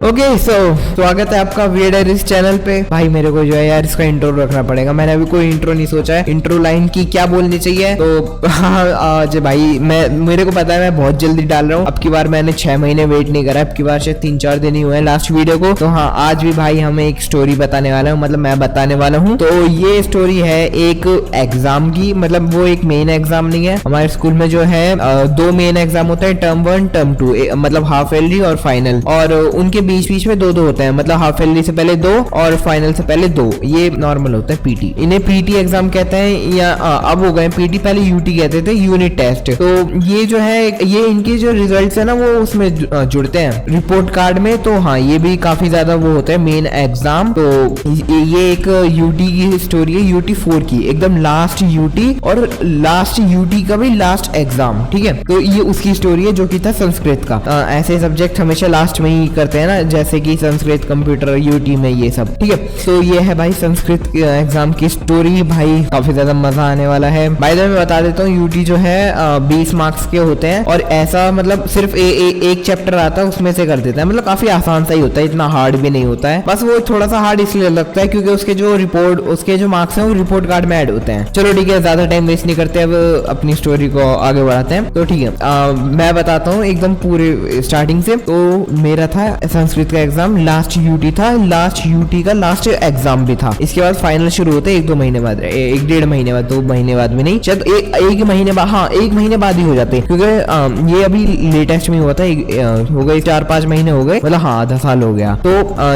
Okay so स्वागत है आपका वीर डायरीज चैनल पे। भाई मेरे को जो है यार इसका इंट्रो रखना पड़ेगा। मैंने अभी कोई इंट्रो नहीं सोचा है, इंट्रो लाइन की क्या बोलनी चाहिए। तो हाँ आज भाई मेरे को पता है मैं बहुत जल्दी डाल रहा हूँ। अब की बार मैंने 6 महीने वेट नहीं करा, अब की बार शायद 3-4 दिन ही हुए हैं लास्ट वीडियो को। तो हाँ आज भी भाई हमें एक स्टोरी बताने वाला हूँ, मतलब मैं बताने वाला हूँ। तो ये स्टोरी है एक एग्जाम की, मतलब वो एक मेन एग्जाम नहीं है। हमारे स्कूल में जो है 2 मेन एग्जाम होते हैं, टर्म 1 टर्म 2, मतलब हाफ ईयरली और फाइनल। और उनके बीच में दो होते हैं, मतलब हाफ ईयरली से पहले 2 और फाइनल से पहले 2। ये नॉर्मल होता है पीटी, इन्हें पीटी एग्जाम कहते हैं, या अब हो गए पीटी, पहले यूटी कहते थे, यूनिट टेस्ट। तो ये जो है ये इनके जो रिजल्ट्स है ना वो उसमें जुड़ते हैं रिपोर्ट कार्ड में। तो हाँ ये भी काफी ज्यादा वो होता है मेन एग्जाम। तो ये एक यूटी की स्टोरी है, यूटी 4 की, एकदम लास्ट यूटी और लास्ट यूटी का भी लास्ट एग्जाम, ठीक है। तो ये उसकी स्टोरी है जो कि था संस्कृत का। ऐसे सब्जेक्ट हमेशा लास्ट में ही करते हैं ना, जैसे कि संस्कृत, कंप्यूटर, यूटी में ये सब, ठीक है। तो ये है भाई संस्कृत एग्जाम की स्टोरी। भाई काफी ज्यादा मजा आने वाला है। भाई मैं बता देता हूँ, यूटी जो है 20 मार्क्स के होते हैं और ऐसा मतलब सिर्फ एक चैप्टर आता है उसमें से कर देता है, मतलब काफी आसान सा ही होता है, इतना हार्ड भी नहीं होता है। बस वो थोड़ा सा हार्ड इसलिए लगता है क्योंकि उसके जो मार्क्स हैं वो रिपोर्ट कार्ड में ऐड होते हैं। चलो ठीक है, ज्यादा टाइम वेस्ट नहीं करते, अब अपनी स्टोरी को आगे बढ़ाते हैं। तो ठीक है मैं बताता हूँ एकदम पूरे स्टार्टिंग से। तो मेरा था संस्कृत का एग्जाम, लास्ट यूटी था, लास्ट यूटी का लास्ट एग्जाम भी था। इसके बाद फाइनल शुरू होते 1-2 महीने बाद, 1-1.5 महीने बाद, 2 महीने बाद भी नहीं, शायद एक महीने बाद, हाँ 1 महीने बाद ही हो जाते, क्योंकि ये अभी लेटेस्ट में हुआ था। हो गए 4-5 महीने हो गए, मतलब हाँ आधा साल हो गया। तो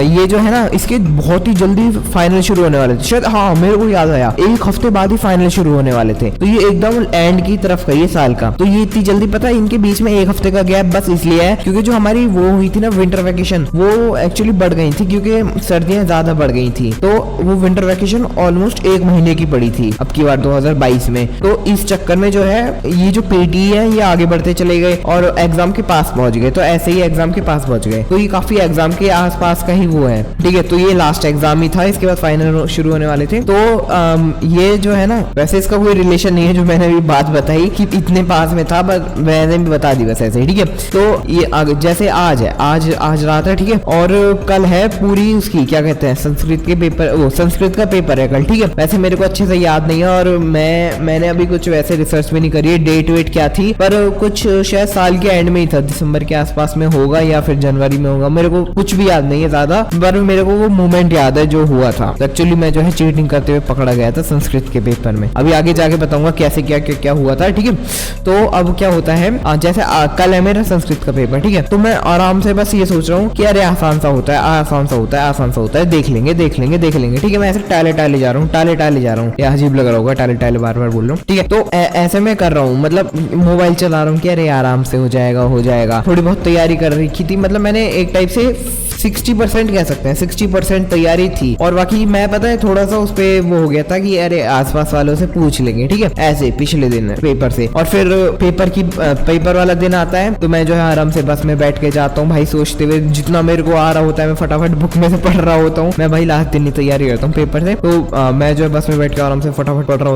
ये जो है ना इसके बहुत ही जल्दी फाइनल शुरू होने वाले थे शायद, हाँ मेरे को याद आया 1 हफ्ते बाद ही फाइनल शुरू होने वाले थे। तो ये एकदम एंड की तरफ का ये साल का। तो ये इतनी जल्दी, पता है इनके बीच में 1 हफ्ते का गैप बस इसलिए है क्योंकि जो हमारी वो हुई थी ना विंटर वैकेशन, वो एक्चुअली बढ़ गई थी क्योंकि सर्दियां ज्यादा बढ़ गई थी। तो वो विंटर वैकेशन ऑलमोस्ट 1 महीने की पड़ी थी अब की बार 2022 में। तो इस चक्कर में जो है ये जो पीटी है ये आगे बढ़ते चले गए और एग्जाम के पास पहुंच गए। तो ऐसे ही एग्जाम के पास पहुंच गए। तो ये काफी एग्जाम के आसपास का ही वो है, ठीक है। तो ये लास्ट एग्जाम ही था, इसके बाद फाइनल शुरू होने वाले थे। तो ये जो है ना, वैसे इसका कोई रिलेशन नहीं है जो मैंने अभी बात बताई कि इतने पास में था, बस मैंने भी बता दी बस ऐसे, ठीक है। तो ये जैसे आज है, आज रात है, ठीक है, और कल है पूरी उसकी क्या कहते हैं संस्कृत के पेपर, वो संस्कृत का पेपर है कल, ठीक है। वैसे मेरे को अच्छे से याद नहीं है और मैंने अभी कुछ वैसे रिसर्च भी नहीं करी है डेट वेट क्या थी, पर कुछ शायद साल के एंड में ही था, दिसंबर के आसपास में होगा या फिर जनवरी में होगा, मेरे को कुछ भी याद नहीं है ज्यादा, पर मेरे को वो मोमेंट याद है जो हुआ था। तो एक्चुअली मैं जो है चीटिंग करते हुए पकड़ा गया था संस्कृत के पेपर में। अभी आगे जाके बताऊंगा कैसे क्या हुआ था, ठीक है। तो अब क्या होता है, जैसे कल है मेरा संस्कृत का पेपर, ठीक है। तो मैं आराम से बस ये सोच रहा हूँ कि अरे आसान सा होता है, देख लेंगे, ठीक है। मैं ऐसे टाले जा रहा हूँ, ये अजीब लग रहा होगा, टाले बार बोल रहा हूँ, ठीक है। तो ऐसे मैं कर रहा हूँ, मतलब मोबाइल चला रहा हूँ कि अरे आराम से हो जाएगा। थोड़ी बहुत तैयारी कर रही थी, मतलब मैंने एक टाइप से 60% कह सकते हैं, 60% तैयारी थी और बाकी मैं पता है थोड़ा सा उस पे वो हो गया था कि अरे आसपास वालों से पूछ लेंगे, ठीक है, ऐसे पिछले दिन पेपर से। और फिर पेपर वाला दिन आता है तो मैं जो है आराम से बस में बैठ के जाता हूँ भाई, सोचते हुए जितना मेरे को आ रहा होता है मैं फटाफट बुक में से पढ़ रहा होता हूँ। मैं भाई लास्ट दिन ही तैयारी करता हूँ पेपर से। तो मैं जो है बस में बैठ के आराम से फटाफट पढ़ रहा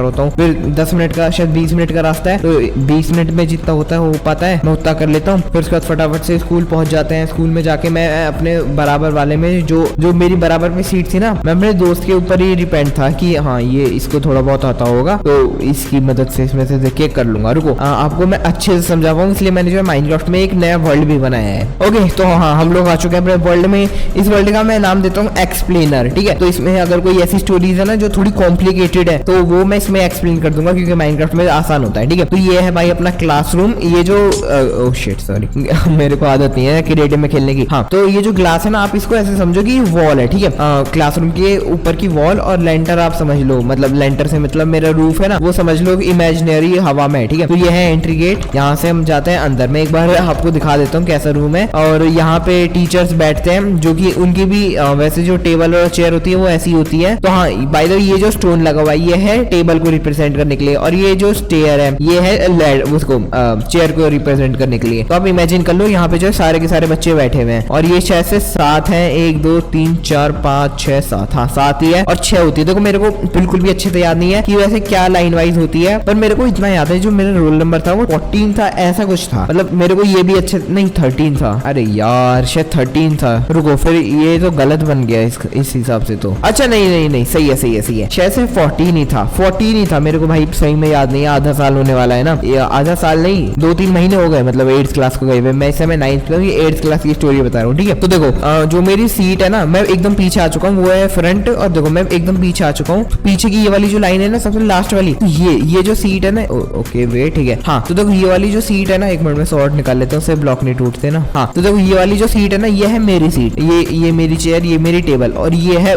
होता हूँ। फिर 10 मिनट का शायद 20 मिनट का रास्ता है, तो 20 मिनट में जितना होता है हो पाता है मैं उतना कर लेता हूँ। फिर उसके बाद फटाफट से स्कूल पहुंच जाते हैं। स्कूल में जाके मैं अपने बराबर वाले में जो मेरी बराबर में सीट थी ना, मैं अपने दोस्त के ऊपर ही डिपेंड था कि हाँ ये इसको थोड़ा बहुत आता होगा तो इसकी मदद से इसमें से देख के कर लूंगा। रुको आपको मैं अच्छे से समझा पाऊँ इसलिए मैंने जो है माइनक्राफ्ट में एक नया वर्ल्ड भी बनाया है। ओके तो हाँ हम लोग आ चुके हैं अपने वर्ल्ड में। इस वर्ल्ड का मैं नाम देता हूँ एक्सप्लेनर, ठीक है। तो इसमें अगर कोई ऐसी स्टोरीज है ना जो थोड़ी कॉम्प्लिकेटेड है तो वो मैं इसमें एक्सप्लेन कर दूंगा क्योंकि माइनक्राफ्ट में आसान होता है, ठीक है। तो ये है भाई अपना क्लासरूम। ये जो शिट सॉरी मेरे को आदत नहीं है क्रिएटिव में खेलने की। हाँ तो ये जो ग्लास है ना आप इसको ऐसे समझो कि वॉल है, ठीक है। क्लासरूम के ऊपर की वॉल और लेंटर आप समझ लो, मतलब लेंटर से मतलब मेरा रूफ है ना वो समझ लो इमेजिनरी हवा में, ठीक है। तो ये है एंट्री गेट, यहाँ से हम जाते हैं अंदर। मैं एक बार आपको दिखा देता हूँ कैसा रूम है। और यहाँ पे टीचर्स बैठते हैं जो कि उनकी भी वैसे जो टेबल और चेयर होती है वो ऐसी होती है। तो हाँ बाय द वे ये जो स्टोन लगा हुआ है ये है टेबल को रिप्रेजेंट करने के लिए और ये जो स्टेयर है ये है उसको चेयर को रिप्रेजेंट करने के लिए। तो आप इमेजिन कर लो यहाँ पे जो सारे के सारे बच्चे बैठे हुए हैं और ये शायद से 7 है, 1 2 3 4 5 6 7, हाँ 7 ही है और 6 होती है। देखो मेरे को बिल्कुल भी अच्छे से याद नहीं है कि वैसे क्या लाइन वाइज होती है, पर मेरे को इतना याद है जो मेरा रोल नंबर था वो 14 था, ऐसा कुछ था। मतलब मेरे को ये भी अच्छे नहीं 13 था, अरे यार शायद 13 था। रुको फिर ये तो गलत बन गया इस हिसाब से तो। अच्छा नहीं सही है शायद से 14 ही था, 14 ही था। मेरे को भाई सही में याद नहीं है, आधा साल होने वाला है ना, आधा साल नहीं 2-3 महीने हो गए, मतलब 8th क्लास को गए हुए। मैं इस समय 9th क्लास, ये 8th क्लास की स्टोरी बता रहा हूँ, ठीक है। तो देखो जो मेरी सीट है ना, मैं एकदम पीछे आ चुका हूँ, वो है फ्रंट, और देखो मैं एकदम पीछे आ चुका हूँ। पीछे की ये वाली जो लाइन है ना, सबसे लास्ट वाली, तो ये जो सीट है ना, ओके वेट, ठीक है। हाँ तो देखो ये वाली जो सीट है ना, एक मिनट में शॉर्ट निकाल लेता हूँ, उससे ब्लॉक नहीं टूटते ना। हाँ तो देखो ये वाली जो सीट है ना, ये है मेरी सीट, ये मेरी चेयर, ये मेरी टेबल, और ये है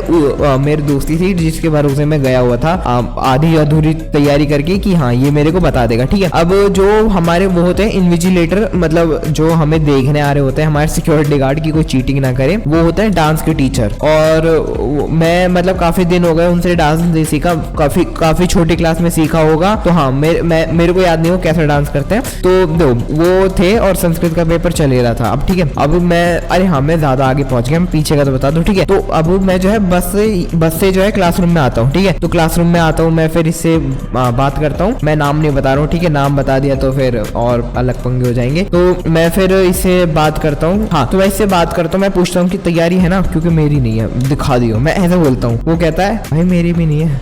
मेरी दोस्ती सीट जिसके भरोसे में गया हुआ था आधी अधूरी तैयारी करके कि हाँ ये मेरे को बता देगा, ठीक है। अब जो हमारे वो होते हैं इन्विजिलेटर, मतलब जो हमें देखने आ रहे होते हैं, हमारे सिक्योरिटी गार्ड की कोई चीटिंग ना करे, वो होते हैं डांस के टीचर। और मैं मतलब काफी दिन हो गए उनसे डांस नहीं सीखा, काफी छोटी क्लास में सीखा होगा, तो हाँ मेरे को याद नहीं हो कैसे डांस करते हैं। तो दो वो थे और संस्कृत का पेपर चल रहा था। अब ठीक है, अब मैं अरे हाँ मैं ज्यादा आगे पहुंच गया, मैं पीछे का तो बता दूं, ठीक है। तो अब मैं जो है बस से जो है क्लासरूम में आता हूँ, ठीक है। तो क्लासरूम में आता हूँ मैं, फिर इससे बात करता हूँ। मैं नाम नहीं बता रहा हूँ, ठीक है, नाम बता दिया तो फिर और अलग पंगे हो जाएंगे। तो मैं फिर इससे बात करता हूँ, हाँ तो मैं इससे बात करता हूँ, मैं पूछता हूँ कि तैयारी है ना, क्योंकि मेरी नहीं है, दिखा दियो, मैं ऐसा बोलता हूँ। वो कहता है भाई मेरी भी नहीं है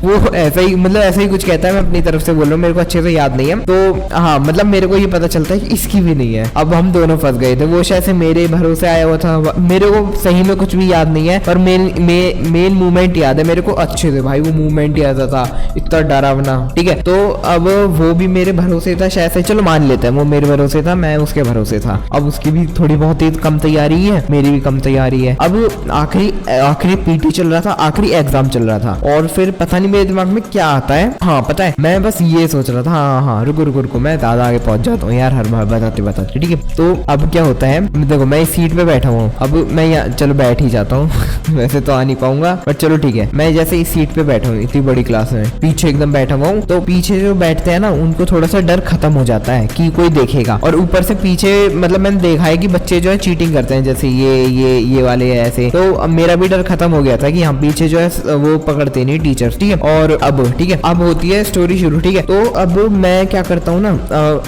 वो ऐसा ही मतलब ऐसा ही कुछ कहता है, मैं अपनी तरफ से बोल रहा हूँ, मेरे को अच्छे से याद नहीं है। तो हाँ मतलब मेरे को ये पता चलता है कि इसकी भी नहीं है। अब हम दोनों फंस गए थे, वो शायद से मेरे भरोसे आया हुआ था, मेरे को सही में कुछ भी याद नहीं है, पर मेन मूवमेंट याद है मेरे को अच्छे से, भाई वो मूवमेंट याद था, इतना डरावना, ठीक है। तो अब वो भी मेरे भरोसे था शायद से, चलो मान लेते हैं वो मेरे भरोसे था, मैं उसके भरोसे था। अब उसकी भी थोड़ी बहुत ही कम तैयारी है, मेरी भी कम तैयारी है। अब आखिरी पीटी चल रहा था, आखिरी एग्जाम चल रहा था, और फिर पता नहीं मेरे दिमाग में क्या आता है, हाँ पता है मैं बस ये सोच रहा था, हाँ रुको मैं ज्यादा आगे पहुंच जाता हूँ यार, हर बार बताते, ठीक है। तो अब क्या होता है, देखो मैं इस सीट पे बैठा हूँ, अब मैं यहाँ चलो बैठ ही जाता हूँ वैसे तो आ नहीं पाऊंगा, पर चलो ठीक है। मैं जैसे इस सीट पे बैठा हूँ, इतनी बड़ी क्लास में पीछे एकदम बैठा हुआ हूँ, तो पीछे जो बैठते हैं ना उनको थोड़ा सा डर खत्म हो जाता है कि कोई देखेगा। और ऊपर से पीछे मतलब मैंने देखा है कि बच्चे जो है चीटिंग करते हैं, जैसे ये वाले है ऐसे, तो अब मेरा भी डर खत्म हो गया था कि हम पीछे जो है वो पकड़ते नहीं टीचर्स, ठीक है। और अब ठीक है, अब होती है स्टोरी शुरू, ठीक है। तो अब मैं क्या करता हूँ ना,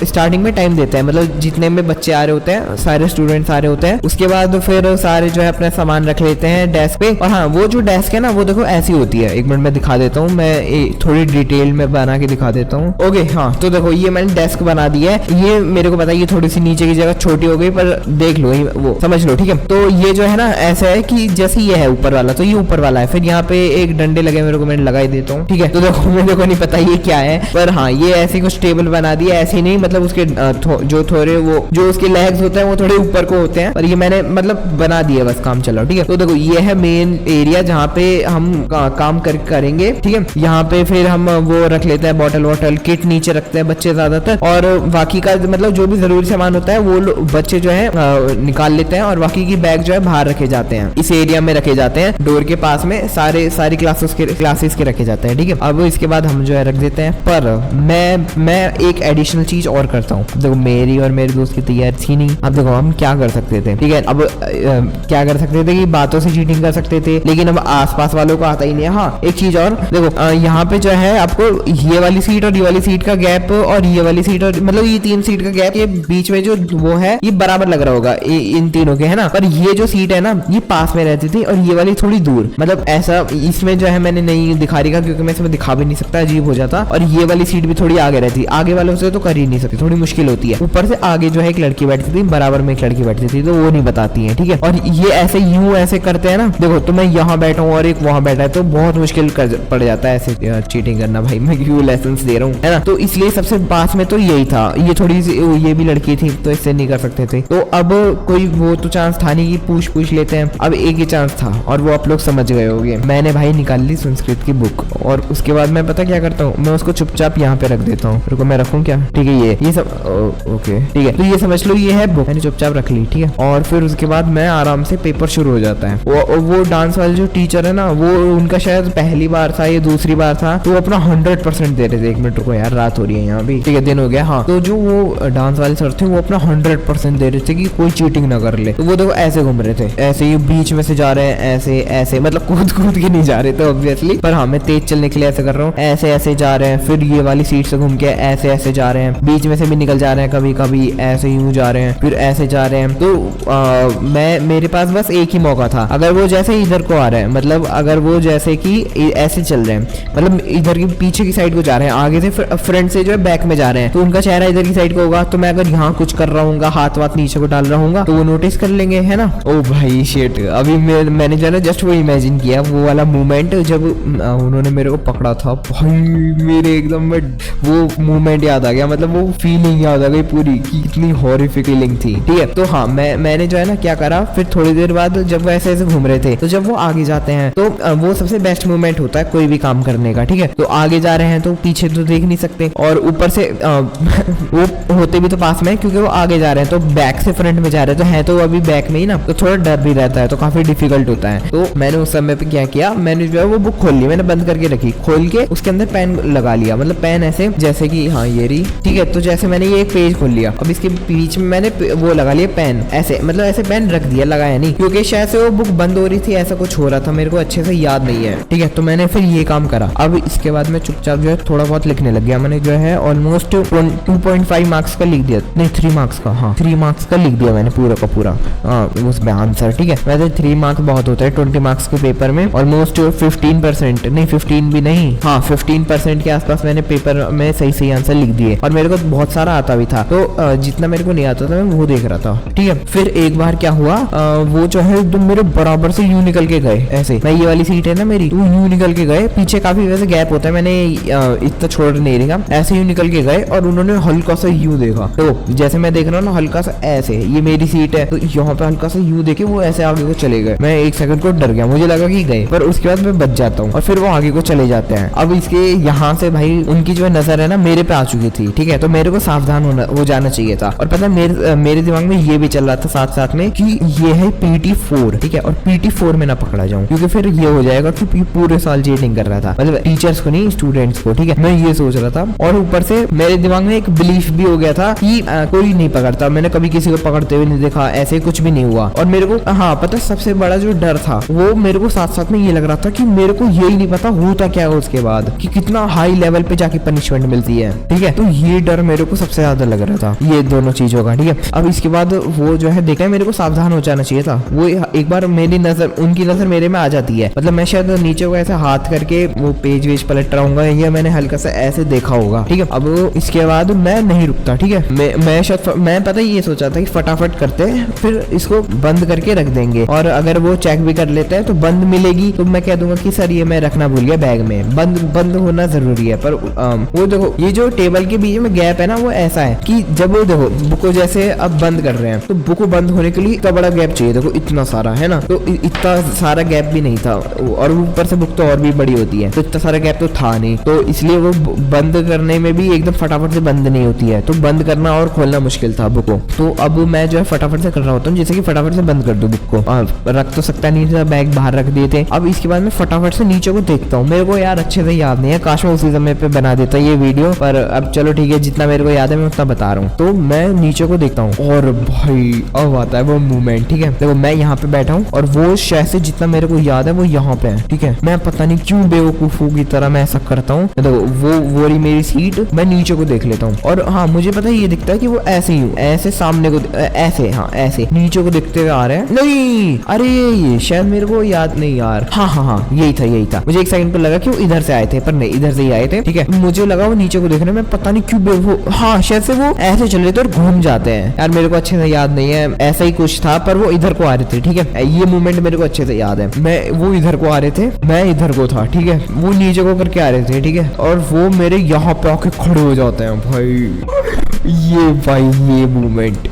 स्टार्टिंग में टाइम देते हैं, मतलब जितने में बच्चे आ रहे होते हैं, सारे स्टूडेंट्स आ रहे होते हैं, उसके बाद फिर सारे जो है अपना सामान रख लेते हैं डेस्क पे। और हाँ वो जो डेस्क है ना वो देखो ऐसी होती है, एक मिनट में दिखा देता हूँ, मैं थोड़ी डिटेल में बना के दिखा देता हूँ। ओके हाँ तो देखो ये मैंने डेस्क बना दी है, ये मेरे को पता है ये थोड़ी सी नीचे की जगह छोटी हो गई, पर देख लो वो समझ लो, ठीक है। तो ये जो है ना ऐसा है कि जैसे ये है ऊपर वाला, तो ये ऊपर वाला है, फिर यहाँ पे एक डंडे लगे मेरे को, मैं लगा ही देता हूँ, ठीक है। तो देखो मेरे को नहीं पता ये क्या है, पर हाँ ये ऐसे कुछ टेबल बना दिया, ऐसे नहीं मतलब उसके जो थोड़े वो जो उसके लेग्स होते हैं वो थोड़े ऊपर को होते हैं, पर ये मैंने मतलब बना दिया, बस काम चला, ठीक है। तो देखो ये है मेन एरिया जहाँ पे हम काम करेंगे, ठीक है। यहाँ पे फिर हम वो रख लेते हैं बॉटल किट नीचे रखते हैं बच्चे ज्यादातर, और बाकी का मतलब जो भी जरूरी सामान होता है वो बच्चे जो है निकाल लेते हैं, और बाकी की बैग जो है बाहर रखे जाते हैं, इस एरिया में रखे जाते हैं, डोर के पास में सारी क्लासेस के रखे जाते हैं, ठीक है। अब इसके बाद हम जो है रख देते हैं, पर मैं एक एडिशनल चीज और करता हूँ। देखो मेरी और मेरे दोस्त की तैयारी थी नहीं, अब देखो हम क्या कर सकते थे, ठीक है। अब क्या कर सकते थे कि बातों से चीटिंग कर सकते थे, लेकिन अब आसपास वालों को आता ही नहीं है। हाँ एक चीज और देखो, यहाँ पे जो है आपको ये वाली सीट और ये वाली सीट का गैप, और ये वाली सीट और मतलब ये 3 सीट का गैप, ये बीच में जो वो है ये बराबर लग रहा होगा इन तीनों के, है ना। पर ये जो सीट है ना ये पास में रहती थी, और ये वाली थोड़ी दूर, मतलब ऐसा इसमें जो है मैंने नहीं दिखा रही का, क्योंकि मैं इसमें दिखा भी नहीं सकता, अजीब हो जाता। और ये वाली सीट भी थोड़ी आगे रहती, आगे वालों से तो कर ही नहीं सकती, थोड़ी मुश्किल होती है। ऊपर से आगे जो है एक लड़की बैठती थी, बराबर में एक लड़की बैठती थी, तो वो नहीं बताती है, ठीक है। और ये ऐसे यूं ऐसे करते हैं ना, देखो तो मैं यहाँ बैठा हूँ और एक वहां बैठा है, तो बहुत मुश्किल पड़ जाता है ऐसे चीटिंग करना, भाई मैं क्यों लेसन दे रहा हूँ, है ना। तो इसलिए सबसे पास में तो यही था, ये थोड़ी सी ये भी लड़की थी, तो इससे नहीं कर सकते थे। तो अब कोई वो तो चांस था नहीं कि पूछ लेते हैं, अब एक ही चांस था, और वो आप लोग समझ गए होंगे। मैंने भाई निकाल ली संस्कृत की बुक, और उसके बाद मैं पता क्या करता हूँ, मैं उसको चुपचाप यहाँ पे रख देता हूँ। रुको मैं रखूँ क्या, ठीक है ये सब ओके ठीक है। तो ये समझ लो ये है बुक, मैंने चुपचाप रख ली, ठीक है। और फिर उसके बाद मैं आराम से पेपर शुरू हो जाता है। वो डांस वाले जो टीचर है ना, वो उनका शायद पहली बार था, ये दूसरी बार था, तो वो अपना 100% दे रहे थे। एक मिनट रुको यार, रात हो रही है यहाँ भी, ठीक है दिन हो गया। हाँ तो जो वो डांस वाले सर थे वो अपना 100% दे रहे थे कि कोई चीटिंग ना कर कर ले। तो वो देखो ऐसे घूम रहे थे, ऐसे ही बीच में से जा रहे हैं, ऐसे ऐसे मतलब कूद कूद के नहीं जा रहे थे ऑब्वियसली, पर हाँ मैं तेज चलने के लिए ऐसे कर रहा हूँ, ऐसे ऐसे जा रहे हैं, फिर ये वाली सीट से घूम के ऐसे ऐसे जा रहे हैं, बीच में से भी निकल जा रहे हैं, कभी कभी ऐसे यूं जा रहे हैं, फिर ऐसे जा रहे हैं। तो मेरे पास बस एक ही मौका था, अगर वो जैसे इधर को आ रहे हैं, मतलब अगर वो जैसे कि ऐसे चल रहे हैं, मतलब इधर की पीछे की साइड को जा रहे हैं, आगे से फ्रंट से जो है बैक में जा रहे हैं, तो उनका चेहरा इधर की साइड को होगा, तो मैं अगर यहाँ कुछ कर रहा हूँ, हाथ वाथ नीचे को डाल रहा हूँ, तो वो नोटिस कर लेंगे, है ना। ओ भाई शिट, अभी मैंने जो है ना जस्ट वो इमेजिन किया, वो वाला मोमेंट जब उन्होंने मेरे को पकड़ा था भाई, मेरे एकदम में वो मोमेंट याद आ गया, मतलब वो फीलिंग याद आ गई पूरी कि कितनी हॉरिफिक फीलिंग थी। ठीक है, तो हाँ मैंने जो है ना क्या करा, फिर थोड़ी देर बाद जब वो ऐसे ऐसे घूम रहे थे, तो जब वो आगे जाते हैं तो वो सबसे बेस्ट मोमेंट होता है कोई भी काम करने का। ठीक है, तो आगे जा रहे हैं तो पीछे तो देख नहीं सकते, और ऊपर से वो होते भी तो पास में, क्योंकि वो आगे जा रहे हैं तो बैक से फ्रंट में जा रहे हैं, तो है तो अभी बैक में ही ना, तो थोड़ा डर भी रहता है, तो काफी डिफिकल्ट होता है। तो मैंने उस समय पे क्या किया, मैंने जो है वो बुक खोल ली, मैंने बंद करके रखी, खोल के उसके अंदर पेन लगा लिया, मतलब पेन ऐसे जैसे कि हाँ ये रही। ठीक है, तो जैसे मैंने ये एक पेज खोल लिया, अब इसके बीच में मैंने वो लगा लिया पेन, ऐसे मतलब ऐसे पेन रख दिया, लगाया नहीं, क्योंकि शायद से वो बुक बंद हो रही थी, ऐसा कुछ हो रहा था, मेरे को अच्छे से याद नहीं है। ठीक है, तो मैंने फिर ये काम करा। अब इसके बाद मैं चुपचाप जो है थोड़ा बहुत लिखने लग गया, मैंने जो है ऑलमोस्ट 2.5 मार्क्स का लिख दिया, नहीं 3 मार्क्स का, हाँ 3 मार्क्स का लिख दिया मैंने पूरा का पूरा उसमें आंसर। ठीक है, वैसे 3 मार्क्स बहुत होता है 20 मार्क्स के पेपर में, ऑलमोस्ट 15% नहीं 15 भी नहीं, हाँ 15% के आसपास मैंने पेपर में सही आंसर लिख दिए, और मेरे को बहुत सारा आता भी था, तो जितना मेरे को नहीं आता था मैं वो देख रहा था। ठीक है, फिर एक बार क्या हुआ, वो जो है एकदम मेरे बराबर से यूं निकल के गए, ऐसे मैं ये वाली सीट है ना मेरी, तो यूं निकल के गए, पीछे काफी वैसे गैप होता है, मैंने इतना छोड़ नहीं देखा, ऐसे यूं निकल के गए, और उन्होंने हल्का सा यूं देखा, तो जैसे मैं देख रहा हूँ ना हल्का सा ऐसे, ये मेरी सीट है, तो यहाँ पे हल्का सा यूं देखे वो ऐसे आगे को चले गए, मैं 1 सेकंड को डर गया, मुझे लगा कि गए, पर उसके बाद मैं बच जाता हूँ, और फिर वो आगे को चले जाते हैं। अब इसके यहाँ से भाई उनकी जो नजर है ना मेरे पे आ चुकी थी। ठीक है, तो मेरे को सावधान हो जाना चाहिए था, और पता है मेरे दिमाग में ये भी चल रहा था साथ साथ में कि ये है PT4। ठीक है, और PT4 में ना पकड़ा जाऊं, क्योंकि फिर ये हो जाएगा कि पूरे साल चीटिंग कर रहा था, मतलब टीचर्स को नहीं स्टूडेंट्स को। ठीक है, मैं ये सोच रहा था, और ऊपर से मेरे दिमाग में एक बिलीफ भी हो गया था कि कोई नहीं पकड़ता, मैंने कभी किसी को पकड़ते हुए नहीं देखा, ऐसे कुछ भी नहीं हुआ। और मेरे को हाँ पता, सबसे बड़ा जो डर था वो मेरे को साथ साथ में ये लग रहा था कि मेरे को यही नहीं पता होता क्या है उसके बाद, कि कितना हाई लेवल पे जाके पनिशमेंट मिलती है। ठीक है, तो ये डर मेरे को सबसे ज्यादा लग रहा था, ये दोनों चीजों का। ठीक है, अब इसके बाद वो जो है देखा है, मेरे को सावधान हो जाना चाहिए था, वो एक बार मेरी नजर, उनकी नजर मेरे में आ जाती है, मतलब मैं शायद नीचे को ऐसे हाथ करके वो पेज वेज पलट रहा हूँ, या मैंने हल्का सा ऐसे देखा होगा। ठीक है, अब इसके बाद मैं नहीं रुकता। ठीक है, मैं पता ये सोचा था कि फटाफट करते हैं, फिर इसको बंद करके रख देंगे, और अगर वो चेक भी कर लेते हैं तो बंद मिलेगी, तो मैं कह दूंगा कि सर ये मैं रखना भूल गया बैग में, बंद होना जरूरी है। पर वो देखो ये जो टेबल के बीच में गैप है ना, वो ऐसा है कि जब वो देखो बुक को जैसे अब बंद कर रहे हैं, तो बुक को बंद होने के लिए इतना बड़ा गैप चाहिए, देखो इतना सारा है ना, तो इतना सारा गैप भी नहीं था, और ऊपर से बुक तो और भी बड़ी होती है, तो इतना सारा गैप तो था नहीं, तो इसलिए वो बंद करने में भी एकदम फटाफट से बंद नहीं होती है, तो बंद करना और खोलना मुश्किल था बुक को। तो अब मैं जो है फटाफट से कर रहा होता हूँ, जैसे कि फटाफट से बंद कर दो बुक को, रख तो सकता नहीं था, बैग बाहर रख दिए थे। अब इसके बाद मैं फटाफट से नीचे को देखता हूँ, मेरे को यार अच्छे से याद नहीं है, काश मैं उसी समय पे बना देता ये वीडियो, पर अब चलो ठीक है, जितना मेरे को याद है मैं उतना बता रहा हूँ। तो मैं नीचे को देखता हूँ, और भाई अब आता है वो मूवमेंट। ठीक है, देखो मैं यहाँ पे बैठा हूँ, और वो शायद से जितना मेरे को याद है वो यहाँ पे है। ठीक है, मैं पता नहीं क्यों बेवकूफों की तरह मैं ऐसा करता हूँ, देखो वो रही मेरी सीट, मैं नीचे को देख लेता हूँ, और हाँ मुझे पता है ये दिखता है कि वो ऐसे ही ऐसे सामने को ऐसे, हाँ ऐसे नीचे को देखते हुए आ रहे हैं। नहीं अरे ये शायद मेरे को याद नहीं यार, हाँ यही था, मुझे 1 सेकंड पे लगा कि वो इधर से आए थे, पर नहीं इधर से ही आए थे। ठीक है, मुझे लगा वो नीचे को देख रहे हैं, मैं पता नहीं क्यों हाँ शायद से वो ऐसे चल रहे थे और घूम जाते हैं, यार मेरे को अच्छे से याद नहीं है, ऐसा ही कुछ था, पर वो इधर को आ रहे थे। ठीक है, ये मूवमेंट मेरे को अच्छे से याद है, वो इधर को आ रहे थे, मैं इधर को था। ठीक है, वो नीचे को करके आ रहे थे। ठीक है, और वो मेरे यहाँ पे आके खड़े हो जाते हैं भाई, ये मूवमेंट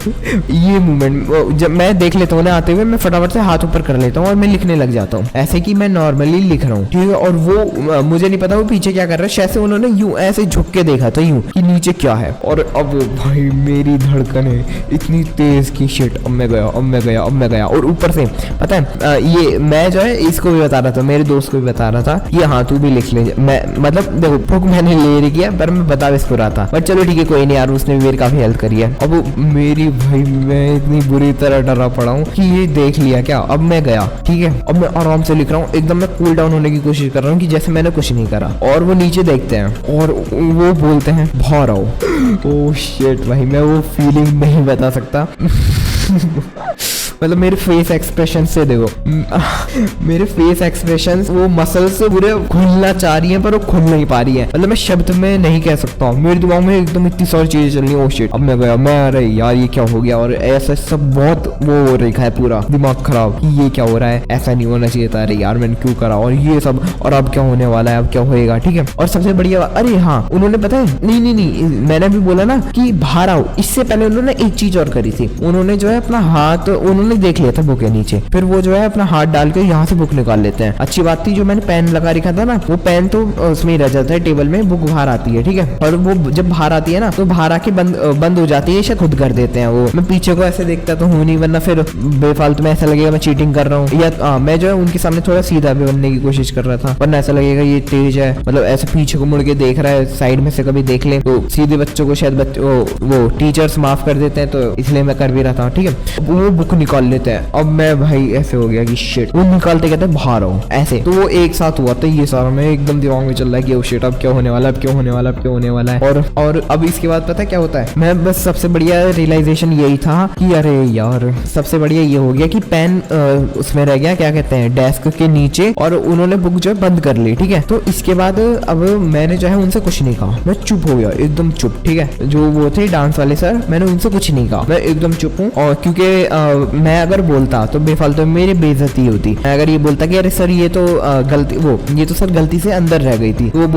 जब मैं देख लेता हूँ ना आते हुए, मैं फटाफट से हाथ ऊपर कर लेता हूँ और मैं लिखने लग जाता हूँ, ऐसे कि मैं नॉर्मली लिख रहा हूँ। ठीक है, और वो मुझे नहीं पता वो पीछे क्या कर रहा है, शायद से उन्होंने यूं ऐसे झुक के देखा था यूं कि नीचे क्या है, और अब भाई मेरी धड़कनें इतनी तेज की शिट, अब मैं गया। और ऊपर से पता है ये मैं जो है इसको भी बता रहा था, मेरे दोस्त को भी बता रहा था, ये हाँ तू भी लिख ले, मैं मतलब देखो बुक मैंने ले रही किया, पर मैं बता इसको रहा था, बट चलो ठीक है कोई नहीं यार, उसने मेरी काफी हेल्प करी है। अब मेरी भाई मैं इतनी बुरी तरह डरा पड़ा हूँ कि ये देख लिया क्या। अब मैं गया, ठीक है, अब मैं आराम से लिख रहा हूँ, एकदम मैं कूल डाउन होने की कोशिश कर रहा हूँ कि जैसे मैंने कुछ नहीं करा। और वो नीचे देखते हैं और वो बोलते हैं बाहर आओ। ओह शिट भाई, मैं वो फीलिंग नहीं बता सकता। मतलब मेरे फेस एक्सप्रेशन से देखो, मेरे फेस एक्सप्रेशन, वो मसल्स पूरे खुलना चाह रही हैं पर वो खुल नहीं पा रही है। मतलब मैं शब्द में नहीं कह सकता हूँ, मेरे दिमाग में एकदम इतनी सारी चीजें चल रही हैं। ओ शिट, अब मैं गया, मैं अरे यार ये क्या हो गया। और ऐसा सब बहुत वो हो रखा है, पूरा दिमाग खराब कि ये क्या हो रहा है, ऐसा नहीं होना चाहिए था, अरे यार मैंने क्यों करा, और ये सब, और अब क्या होने वाला है, अब क्या होएगा, ठीक है। और सबसे बढ़िया, अरे हाँ, उन्होंने पता है, नहीं मैंने भी बोला ना कि बाहर आओ, इससे पहले उन्होंने एक चीज और करी थी। उन्होंने जो है अपना हाथ, उन्होंने देख लिया था बुक के नीचे, फिर वो जो है अपना हाथ डाल के यहाँ से बुक निकाल लेते हैं। अच्छी बात थी जो मैंने पेन लगा रखा था ना, वो पेन तो उसमें रह जाता है टेबल में, बुक बाहर आती है, ठीक है। और वो जब बाहर आती है ना, तो बाहर आके बंद हो जाती है, शायद खुद कर देते हैं वो। मैं पीछे को ऐसे देखता तो हूँ नहीं, वरना फिर बेफालतू में ऐसा लगेगा मैं चीटिंग कर रहा हूँ, या मैं जो है उनके सामने थोड़ा सीधा भी बनने की कोशिश कर रहा था, वरना ऐसा लगेगा ये तेज है, मतलब ऐसे पीछे को मुड़ के देख रहा है, साइड में से कभी देख ले तो सीधे बच्चों को शायद वो टीचर्स माफ कर देते हैं, तो इसलिए मैं कर भी रहा था, ठीक है। वो बुक निकाल लेते हैं। अब मैं भाई ऐसे हो गया कि शिट, वो निकालते कहते हैं बाहर आओ, ऐसे। तो वो एक साथ हुआ, तो ये सारा मैं एकदम दिमाग में चल रहा है कि ओ शिट, अब क्या होने वाला, अब क्या होने वाला, अब क्या होने वाला है। और अब इसके बाद पता है क्या होता है, मैं बस सबसे बढ़िया रियलाइजेशन यही था कि अरे यार, सबसे बढ़िया ये हो गया कि पेन उसमें रह गया, क्या कहते हैं, डेस्क के नीचे, और उन्होंने बुक जो है बंद कर ली, ठीक है। तो इसके बाद अब मैंने जो है उनसे कुछ नहीं कहा, मैं चुप हो गया, एकदम चुप, ठीक है। जो वो थे डांस वाले सर, मैंने उनसे कुछ नहीं कहा, मैं एकदम चुप हूँ। और क्योंकि मैं अगर बोलता तो बेफालतू मेरी बेइज्जती होती। मैं अगर ये बोलता कि अरे सर ये तो गलती, ये तो सर गलती से अंदर रह गई थी, तो वो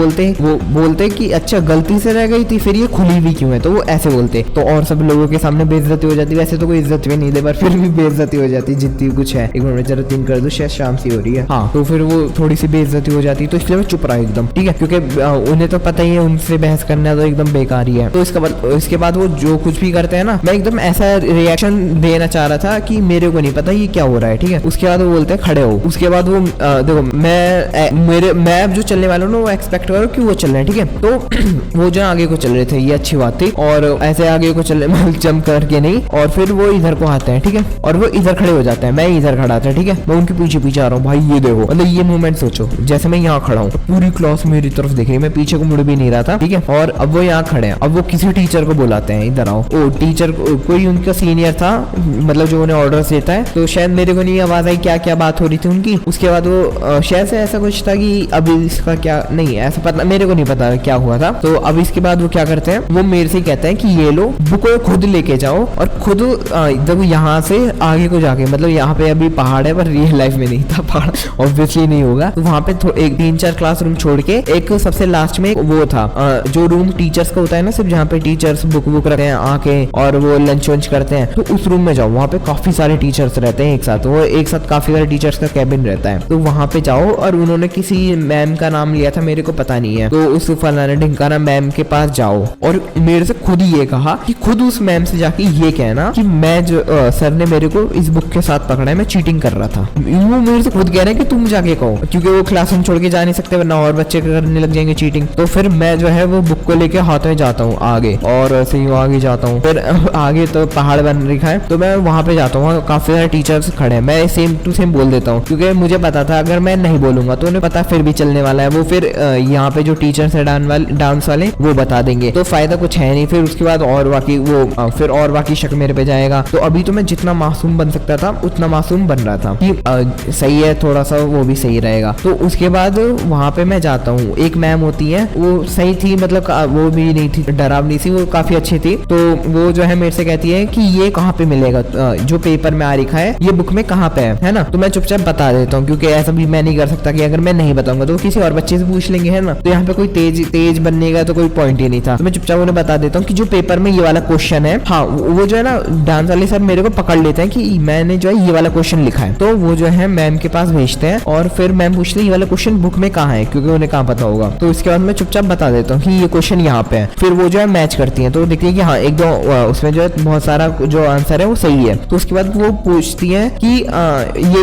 बोलते कि अच्छा गलती से रह गई थी, फिर ये खुली भी क्यों है, तो वो ऐसे बोलते, तो और सब लोगों के सामने बेइज्जती हो जाती। वैसे तो कोई इज्जत भी नहीं दे, पर फिर भी बेइज्जती हो जाती जितनी कुछ है। एक मिनट जरा 3 कर दो, शायद शाम सी हो रही है, हाँ, तो फिर वो थोड़ी सी बेइज्जती हो जाती, तो इसलिए मैं चुप रहा एकदम, ठीक है, क्योंकि उन्हें तो पता ही है उनसे बहस करना तो एकदम बेकार ही है। तो इसके बाद वो जो कुछ भी करते हैं ना, मैं एकदम ऐसा रिएक्शन देना चाह रहा था कि मेरे को नहीं पता ये क्या हो रहा है, ठीक है। उसके बाद वो बोलते हैं खड़े हो। उसके बाद वो देखो, मैं अब जो चलने वाला हूँ ना, वो एक्सपेक्ट करो कि वो चल रहे हैं, ठीक है। तो वो जो आगे को चल रहे थे, ये अच्छी बात थी, और ऐसे आगे को चल रहे जंप करके नहीं, और फिर वो इधर को आते हैं, ठीक है, और वो इधर खड़े हो जाते हैं, मैं इधर खड़ा था, ठीक है। मैं उनके पीछे आ रहा हूँ भाई, ये देखो, मतलब ये मूवमेंट सोचो, जैसे मैं यहाँ खड़ा हूँ, पूरी क्लास मेरी तरफ देख रही है, मैं पीछे को मुड़ भी नहीं रहा था, ठीक है। और अब वो यहाँ खड़े हैं, अब वो किसी टीचर को बुलाते हैं, इधर आओ। ओ टीचर कोई उनका सीनियर था, मतलब जो उन्हें ऑर्डर्स देता है, तो शायद मेरे को नहीं आवाज आई क्या बात हो रही थी उनकी। उसके बाद वो शायद से ऐसा कुछ था कि अभी इसका क्या, नहीं ऐसा पता, मेरे को नहीं पता क्या हुआ था। तो अब इसके बाद वो क्या करते हैं, वो मेरे से कहते हैं कि ये लो बुक को खुद लेके जाओ, और खुद जब यहाँ से आगे को जाके, मतलब यहाँ पे अभी पहाड़ है पर रियल लाइफ में नहीं था पहाड़, ऑब्वियसली नहीं होगा, तो वहाँ पे एक 3-4 क्लासरूम छोड़ के एक सबसे लास्ट में वो था जो रूम टीचर्स का होता है ना, सिर्फ जहाँ पे टीचर्स बुक रखते हैं आके और वो लंच वंच करते हैं, तो उस रूम में जाओ, वहाँ पे काफी सारे टीचर्स रहते हैं एक साथ, वो एक साथ काफी सारे टीचर्स का कैबिन रहता है, तो वहाँ पे जाओ। और उन्होंने किसी मैम का नाम लिया था, मेरे को पता नहीं है, तो उस फलाना ढिंकाना मैम के पास जाओ, और मेरे से खुद ही ये कहा कि खुद उस मैम से जाके ये कहना कि मैं जो सर ने मेरे को इस बुक के साथ पकड़ा है, मैं चीटिंग कर रहा था। वो मेरे से खुद कह रहे हैं कि तुम जाके कहो, क्योंकि वो क्लासरूम छोड़ के जा नहीं सकते, वरना और बच्चे करने लग जाएंगे चीटिंग। तो फिर मैं जो है वो बुक को लेके हाथ में जाता हूँ आगे, और ऐसे ही आगे जाता हूँ, फिर आगे तो पहाड़ बन रखा है, तो मैं वहाँ पे जाता हूँ, काफी सारे टीचर्स खड़े हैं, मैं सेम टू सेम बोल देता हूँ, क्योंकि मुझे पता था अगर मैं नहीं बोलूंगा तो उन्हें पता फिर भी चलने वाला है, वो फिर यहाँ पे जो टीचर्स है डांस वाले वो बता देंगे, तो फायदा कुछ है नहीं। फिर उसके बाद और बाकी शक मेरे पे जाएगा। तो अभी तो मैं जितना मासूम बन सकता था उतना मासूम बन रहा था कि सही है, थोड़ा सा वो भी सही रहेगा। तो उसके बाद वहाँ पे मैं जाता हूँ, एक मैम होती है, वो सही थी, मतलब वो भी नहीं थी डरावनी सी, वो काफी अच्छी थी। तो वो जो है मेरे से कहती है कि ये कहाँ पे मिलेगा, जो पेपर में आ रखा है ये बुक में कहाँ पे है ना। तो मैं चुपचाप बता देता हूँ, क्योंकि ऐसा भी मैं नहीं कर सकता कि अगर मैं नहीं बताऊंगा तो किसी और बच्चे से पूछ लेंगे, है ना। तो यहाँ पे कोई तेज बनने का तो कोई पॉइंट ही नहीं था। तो मैं चुपचाप उन्हें बता देता हूँ कि जो पेपर में ये वाला क्वेश्चन है, हाँ वो जो है ना डांस वाले सर मेरे को पकड़ लेते हैं कि मैंने जो है ये वाला क्वेश्चन लिखा है, तो वो जो है मैम के पास भेजते हैं, और फिर मैम पूछते हैं ये वाला क्वेश्चन बुक में कहाँ है, क्योंकि उन्हें कहाँ पता होगा। तो इसके बाद मैं चुपचाप बता देता हूँ कि ये क्वेश्चन यहाँ पे है। फिर वो जो है मैच करती है, तो देखती है कि हाँ एक दो उसमें जो है बहुत सारा जो आंसर है वो सही है। तो उसके बाद बाद वो पूछती है कि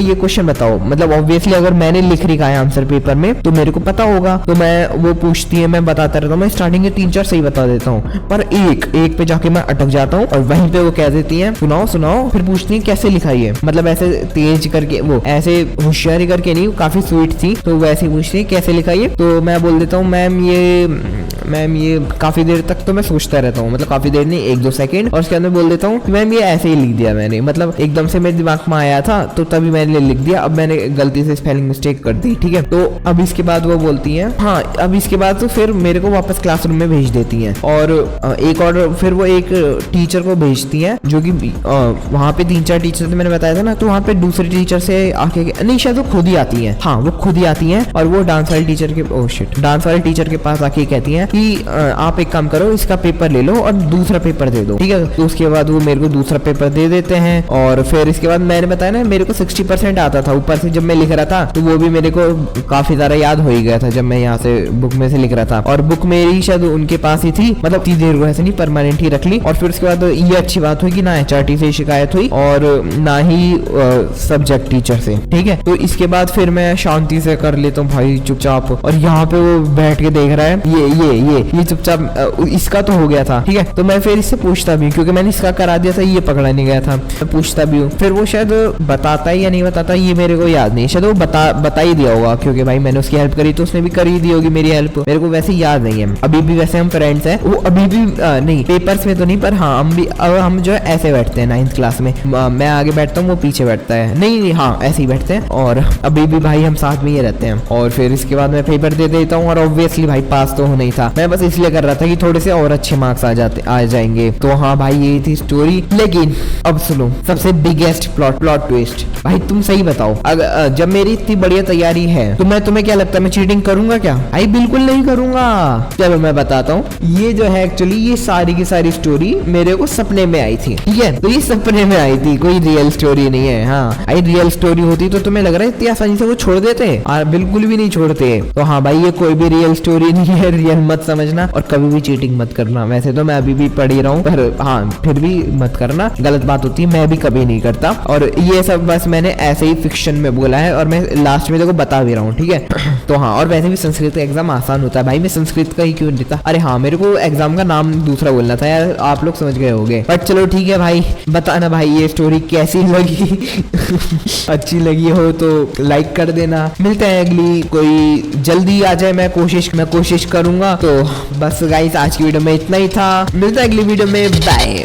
ये क्वेश्चन बताओ। मतलब ऑब्वियसली अगर मैंने लिख रखा है आंसर पेपर में तो मेरे को पता होगा, तो मैं वो पूछती है, मैं बताता रहता हूँ। मैं स्टार्टिंग के 3-4 सही बता देता हूँ, पर एक पे जाके मैं अटक जाता हूँ और वहीं पे वो कह देती है सुनाओ सुनाओ। फिर पूछती है कैसे लिखा ये, मतलब ऐसे तेज करके, वो ऐसे होशियारी करके नहीं, काफी स्वीट थी, तो वैसे पूछती है कैसे लिखा ये। तो मैं बोल देता हूँ मैम ये काफी देर तक तो मैं सोचता रहता हूँ, मतलब काफी देर नहीं, 1-2 सेकंड, और उसके अंदर बोल देता हूँ मैम ये ऐसे ही लिख दिया मैंने, मतलब एकदम से मेरे दिमाग में आया था तो तभी मैंने लिख दिया, अब मैंने गलती से स्पेलिंग मिस्टेक कर दी, ठीक है। तो अब इसके बाद वो बोलती है हाँ, अब इसके बाद तो फिर मेरे को वापस क्लासरूम में भेज देती हैं, और एक और फिर वो एक टीचर को भेजती है जो कि वहाँ पे 3-4 टीचर थे, मैंने बताया था ना, तो वहाँ पे दूसरे टीचर से आके, नहीं शायद वो खुद ही आती है, हाँ वो खुद ही आती है, और वो डांस वाले टीचर के पास आके कहती है कि आप एक काम करो, इसका पेपर ले लो और दूसरा पेपर दे दो, ठीक है। तो उसके बाद वो मेरे को दूसरा पेपर दे देते हैं, और फिर इसके बाद मैंने बताया ना मेरे को 60% आता था, ऊपर से जब मैं लिख रहा था तो वो भी मेरे को काफी सारा याद हो ही गया था जब मैं यहाँ से बुक में से लिख रहा था, और बुक मेरी शायद उनके पास ही थी, मतलब इतनी देर को ऐसे नहीं, परमानेंट ही रख ली। और फिर उसके बाद ये अच्छी बात हुई कि ना HRT से शिकायत हुई और ना ही सब्जेक्ट टीचर से, ठीक है। तो इसके बाद फिर मैं शांति से कर लेता हूँ भाई चुपचाप, और यहाँ पे वो बैठ के देख रहा है, ये चुपचाप, इसका तो हो गया था, ठीक है। तो मैं फिर इससे पूछता भी, क्योंकि मैंने इसका करा दिया था, ये पकड़ा नहीं गया था, मैं पूछता भी हूँ। फिर वो शायद बताता है या नहीं बताता ये मेरे को याद नहीं, शायद वो बता ही दिया होगा, क्योंकि भाई मैंने उसकी हेल्प करी तो उसने भी कर ही दी होगी मेरी हेल्प, मेरे को वैसे याद नहीं है। अभी भी वैसे हम फ्रेंड्स हैं, वो अभी भी नहीं पेपर्स में तो नहीं, पर हाँ हम जो है ऐसे बैठते हैं 9th क्लास में, मैं आगे बैठता हूँ वो पीछे बैठता है, नहीं हाँ ऐसे ही बैठते हैं, और अभी भी भाई हम साथ में ही रहते हैं। और फिर इसके बाद मैं पेपर दे देता हूँ, और ऑब्वियसली भाई पास तो होना ही था, मैं बस इसलिए कर रहा था कि थोड़े से और अच्छे मार्क्स आ जाएंगे। तो हाँ भाई यही थी स्टोरी। लेकिन अब सुनो सबसे बिगेस्ट प्लॉट ट्विस्ट, भाई तुम सही बताओ, अगर जब मेरी इतनी बढ़िया तैयारी है तो मैं, तुम्हें क्या लगता है मैं चीटिंग करूंगा क्या? भाई बिल्कुल नहीं करूंगा। चलो मैं बताता हूँ, ये जो है एक्चुअली ये सारी की सारी स्टोरी मेरे को सपने में आई थी, ठीक है। तो ये सपने में आई थी, कोई रियल स्टोरी नहीं है। हाँ भाई रियल स्टोरी होती तो तुम्हें लग रहा है इतनी आसानी से वो छोड़ देते, बिल्कुल भी नहीं छोड़ते। तो हाँ भाई ये कोई भी रियल स्टोरी नहीं है, रियल मत समझना, और कभी भी चीटिंग मत करना। वैसे तो मैं अभी भी पढ़ ही रहा हूँ, पर हाँ फिर भी मत करना, गलत बात होती है, मैं भी कभी नहीं करता। और ये सब बस मैंने ऐसे ही फिक्शन में बोला है, और मैं लास्ट में देखो बता भी रहा हूँ, ठीक है। तो हाँ, और वैसे भी संस्कृत का एग्जाम आसान होता है भाई, मैं संस्कृत का ही क्यों देता। अरे हाँ मेरे को एग्जाम का नाम दूसरा बोलना था यार, आप लोग समझ गए होंगे। बट चलो ठीक है भाई, बताना भाई ये स्टोरी कैसी लगी अच्छी लगी हो तो लाइक कर देना। मिलते हैं अगली, कोई जल्दी आ जाए, मैं कोशिश करूंगा। तो बस गाइस आज की वीडियो में इतना ही था, मिलता है अगली वीडियो में, बाय।